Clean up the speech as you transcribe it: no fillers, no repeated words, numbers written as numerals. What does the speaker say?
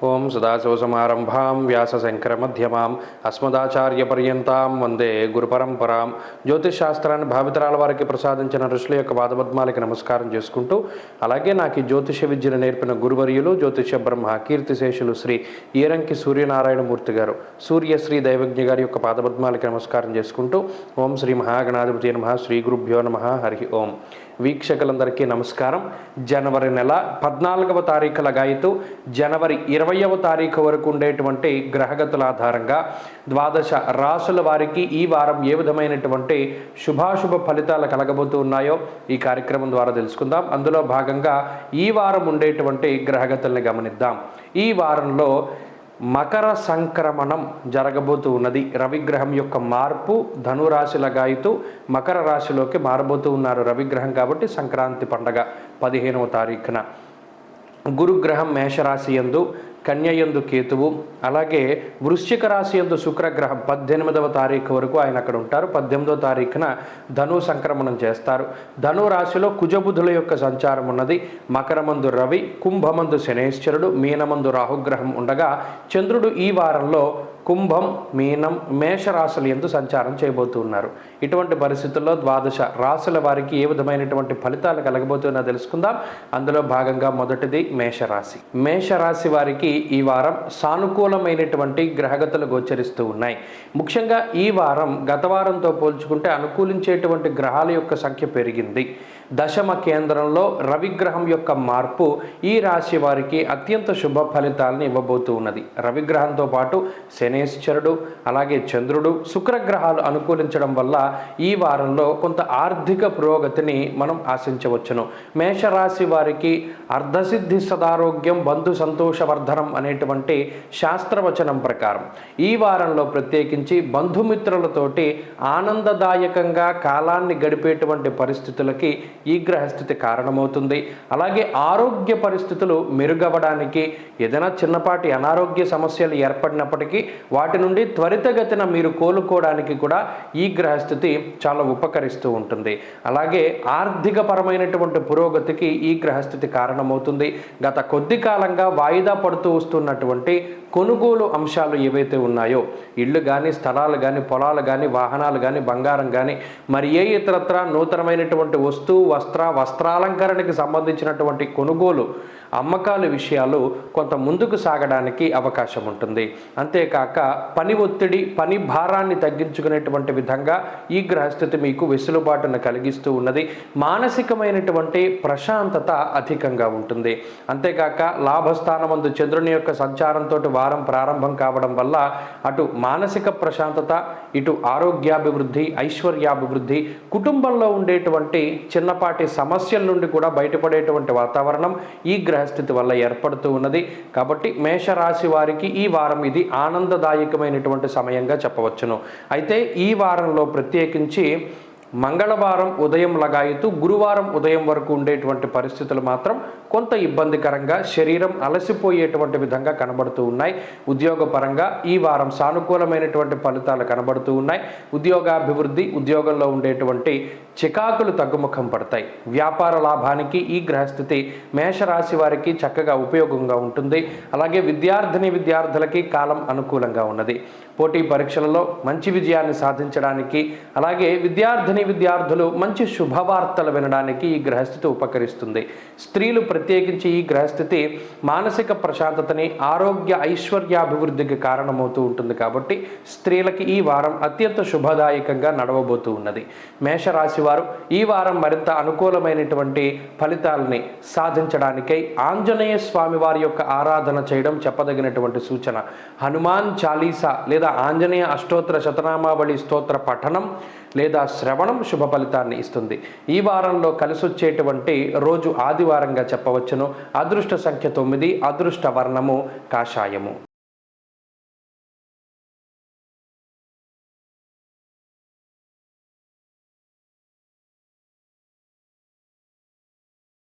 ఓం సదాశివసమారంభాం వ్యాసశంకరమధ్యమాం అస్మదాచార్యపర్యంతాం వందే గురుపరంపరాం. జ్యోతిష్ శాస్త్రాన్ని భావితరాల వారికి ప్రసాదించిన ఋషుల యొక్క పాదపద్మాలకి నమస్కారం చేసుకుంటూ, అలాగే నాకు ఈ జ్యోతిష విద్యను నేర్పిన గురువర్యులు జ్యోతిష బ్రహ్మ కీర్తిశేషులు శ్రీ ఈరంకి సూర్యనారాయణమూర్తి గారు, సూర్యశ్రీ దైవజ్ఞ గారి యొక్క పాదపద్మాలకి నమస్కారం చేసుకుంటూ, ఓం శ్రీ మహాగణాధిపతి నమః, శ్రీ గురుభ్యో నమః, హరి ఓం. వీక్షకులందరికీ నమస్కారం. జనవరి నెల 14వ తారీఖు లగాయితూ జనవరి 20వ తారీఖు వరకు ఉండేటువంటి గ్రహగతుల ఆధారంగా ద్వాదశ రాసుల వారికి ఈ వారం ఏ విధమైనటువంటి శుభాశుభ ఫలితాలు కలగబోతూ ఉన్నాయో ఈ కార్యక్రమం ద్వారా తెలుసుకుందాం. అందులో భాగంగా ఈ వారం ఉండేటువంటి గ్రహగతుల్ని గమనిద్దాం. ఈ వారంలో మకర సంక్రమణం జరగబోతూ ఉన్నది. రవిగ్రహం యొక్క మార్పు ధనురాశి లగాయితూ మకర రాశిలోకి మారబోతూ ఉన్నారు రవిగ్రహం. కాబట్టి సంక్రాంతి పండగ 15వ తారీఖున గురుగ్రహం మేషరాశి యందు, కన్యయందు కేతువు, అలాగే వృశ్చిక రాశి యందు శుక్రగ్రహం 18వ తారీఖు వరకు ఆయన అక్కడ ఉంటారు. 18వ తారీఖున ధను సంక్రమణం చేస్తారు. ధను రాశిలో కుజబుధుల యొక్క సంచారం ఉన్నది. మకరమందు రవి, కుంభమందు శనేశ్వరుడు, మీనమందు రాహుగ్రహం ఉండగా చంద్రుడు ఈ వారంలో కుంభం, మీనం, మేషరాశులు యందు సంచారం చేయబోతున్నారు. ఇటువంటి పరిస్థితుల్లో ద్వాదశ రాశుల వారికి ఏ విధమైనటువంటి ఫలితాలు కలగబోతున్నా తెలుసుకుందాం. అందులో భాగంగా మొదటిది మేషరాశి. మేషరాశి వారికి ఈ వారం సానుకూలమైనటువంటి గ్రహగతులు గోచరిస్తూ ఉన్నాయి. ముఖ్యంగా ఈ వారం గత వారంతో పోల్చుకుంటే అనుకూలించేటువంటి గ్రహాల యొక్క సంఖ్య పెరిగింది. దశమ కేంద్రంలో రవిగ్రహం యొక్క మార్పు ఈ రాశి వారికి అత్యంత శుభ ఫలితాలను ఇవ్వబోతూ ఉన్నది. రవిగ్రహంతో పాటు శనేశ్వరుడు, అలాగే చంద్రుడు, శుక్రగ్రహాలు అనుకూలించడం వల్ల ఈ వారంలో కొంత ఆర్థిక పురోగతిని మనం ఆశించవచ్చును. మేషరాశి వారికి అర్ధసిద్ధి సదారోగ్యం బంధు సంతోషవర్ధనం అనేటువంటి శాస్త్రవచనం ప్రకారం ఈ వారంలో ప్రత్యేకించి బంధుమిత్రులతోటి ఆనందదాయకంగా కాలాన్ని గడిపేటువంటి పరిస్థితులకి ఈ గ్రహస్థితి కారణమవుతుంది. అలాగే ఆరోగ్య పరిస్థితులు మెరుగవడానికి, ఏదైనా చిన్నపాటి అనారోగ్య సమస్యలు ఏర్పడినప్పటికీ వాటి నుండి త్వరితగతిన మీరు కోలుకోవడానికి కూడా ఈ గ్రహస్థితి చాలా ఉపకరిస్తూ ఉంటుంది. అలాగే ఆర్థిక పరమైనటువంటి పురోగతికి ఈ గ్రహస్థితి కారణమవుతుంది. గత కొద్ది కాలంగా వాయిదా పడుతూ వస్తున్నటువంటి కొనుగోలు అంశాలు ఏవైతే ఉన్నాయో, ఇళ్ళు కానీ, స్థలాలు కానీ, పొలాలు కానీ, వాహనాలు కానీ, బంగారం కానీ, మరి ఏ ఇతరత్ర నూతనమైనటువంటి వస్త్రాలంకరణకి సంబంధించినటువంటి కొనుగోలు అమ్మకాల విషయాలు కొంత ముందుకు సాగడానికి అవకాశం ఉంటుంది. అంతేకాక పని ఒత్తిడి, పని భారాన్ని తగ్గించుకునేటువంటి విధంగా ఈ గ్రహస్థితి మీకు వెసులుబాటును కలిగిస్తూ ఉన్నది. మానసికమైనటువంటి ప్రశాంతత అధికంగా ఉంటుంది. అంతేకాక లాభస్థానమందు చంద్రుని యొక్క సంచారంతో వారం ప్రారంభం కావడం వల్ల అటు మానసిక ప్రశాంతత, ఇటు ఆరోగ్యాభివృద్ధి, ఐశ్వర్యాభివృద్ధి, కుటుంబంలో ఉండేటువంటి చిన్నపాటి సమస్యల నుండి కూడా బయటపడేటువంటి వాతావరణం ఈ గ్రహస్థితి వల్ల ఏర్పడుతూ ఉన్నది. కాబట్టి మేషరాశి వారికి ఈ వారం ఇది ఆనందదాయకమైనటువంటి సమయంగా చెప్పవచ్చును. అయితే ఈ వారంలో ప్రత్యేకించి మంగళవారం ఉదయం లగాయితూ గురువారం ఉదయం వరకు ఉండేటువంటి పరిస్థితులు మాత్రం కొంత ఇబ్బందికరంగా, శరీరం అలసిపోయేటువంటి విధంగా కనబడుతూ ఉన్నాయి. ఉద్యోగపరంగా ఈ వారం సానుకూలమైనటువంటి ఫలితాలు కనబడుతూ ఉన్నాయి. ఉద్యోగాభివృద్ధి, ఉద్యోగంలో ఉండేటువంటి చికాకులు తగ్గుముఖం పడతాయి. వ్యాపార లాభానికి ఈ గ్రహస్థితి మేషరాశి వారికి చక్కగా ఉపయోగంగా ఉంటుంది. అలాగే విద్యార్థులకి కాలం అనుకూలంగా ఉన్నది. పోటీ పరీక్షలలో మంచి విజయాన్ని సాధించడానికి, అలాగే విద్యార్థులు మంచి శుభవార్తలు వినడానికి ఈ గ్రహస్థితి ఉపకరిస్తుంది. స్త్రీలు ప్రత్యేకించి ఈ గ్రహస్థితి మానసిక ప్రశాంతతని, ఆరోగ్య ఐశ్వర్యాభివృద్ధికి కారణమవుతూ ఉంటుంది. కాబట్టి స్త్రీలకి ఈ వారం అత్యంత శుభదాయకంగా నడవబోతూ ఉన్నది. మేషరాశి వారు ఈ వారం మరింత అనుకూలమైనటువంటి ఫలితాలని సాధించడానికై ఆంజనేయ స్వామి వారి యొక్క ఆరాధన చేయడం చెప్పదగినటువంటి సూచన. హనుమాన్ చాలీసా లేదా ఆంజనేయ అష్టోత్తర శతనామావళి స్తోత్ర పఠనం లేదా శ్రవణం శుభ ఫలితాన్ని ఇస్తుంది. ఈ వారంలో కలిసొచ్చేటువంటి రోజు ఆదివారంగా చెప్పవచ్చును. అదృష్ట సంఖ్య 9, అదృష్ట వర్ణము కాషాయము.